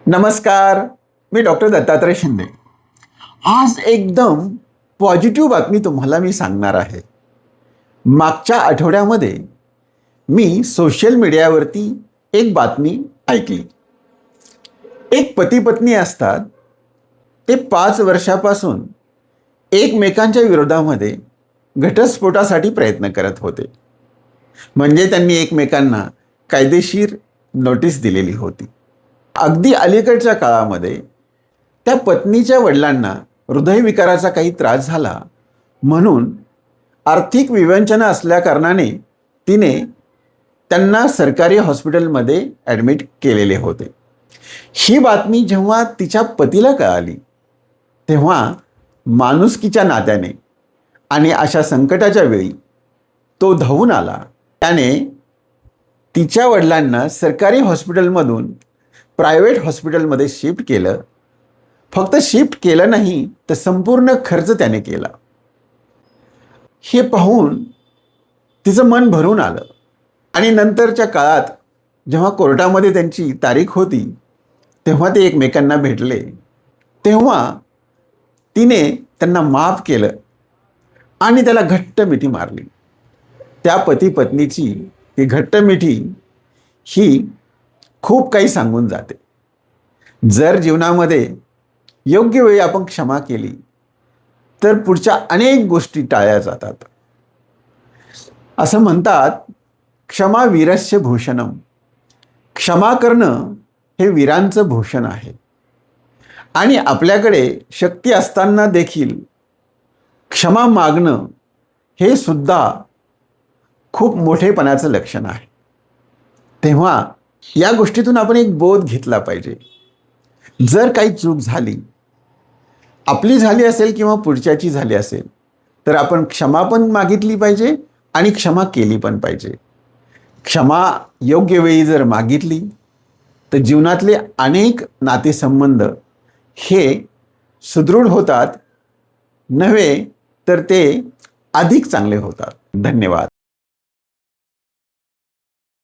नमस्कार, मी डॉक्टर दत्तात्रय शिंदे. आज एकदम पॉझिटिव्ह बातमी तुम्हाला मी सांगणार आहे. मागच्या आठवड्यामध्ये मी सोशल मीडियावरती एक बातमी ऐकली. एक पती पत्नी असतात, ते 5 वर्षापासून एकमेकांच्या विरोधामध्ये घटस्फोटासाठी प्रयत्न करत होते. म्हणजे त्यांनी एकमेकांना कायदेशीर नोटीस दिलेली होती. अगदी अलीकडच्या काळामध्ये त्या पत्नीच्या वडिलांना हृदयविकाराचा काही त्रास झाला, म्हणून आर्थिक विवंचना असल्याकारणाने तिने त्यांना सरकारी हॉस्पिटलमध्ये ॲडमिट केलेले होते. ही बातमी जेव्हा तिच्या पतीला कळाली, तेव्हा माणुसकीच्या नात्याने आणि अशा संकटाच्या वेळी तो धावून आला. त्याने तिच्या वडिलांना सरकारी हॉस्पिटलमधून प्रायव्हेट हॉस्पिटलमध्ये शिफ्ट केलं. फक्त शिफ्ट केलं नाही, तर संपूर्ण खर्च त्याने केला. हे पाहून तिचं मन भरून आलं. आणि नंतरच्या काळात जेव्हा कोर्टामध्ये त्यांची तारीख होती, तेव्हा ते एकमेकांना भेटले. तेव्हा तिने त्यांना माफ केलं आणि त्याला घट्ट मिठी मारली. त्या पती पत्नीची ही घट्ट मिठी ही खूप काही सांगून जाते. जर जीवनामध्ये योग्य वेळी आपण क्षमा केली, तर पुढच्या अनेक गोष्टी टाळल्या जातात. असं म्हणतात, क्षमा वीरस्य भूषणम. क्षमा करणं हे वीरांचं भूषण आहे. आणि आपल्याकडे शक्ती असताना देखील क्षमा मागणं हे सुद्धा खूप मोठेपणाचं लक्षण आहे. तेव्हा या गोष्टीतून आपण एक बोध घेतला पाहिजे. जर काही चूक झाली, आपली झाली असेल किंवा पुढच्याची झाली असेल, तर आपण क्षमा पण मागितली पाहिजे आणि क्षमा केली पण पाहिजे. क्षमा योग्य वेळी जर मागितली, तर जीवनातले अनेक नातेसंबंध हे सुदृढ होतात, नव्हे तर ते अधिक चांगले होतात. धन्यवाद.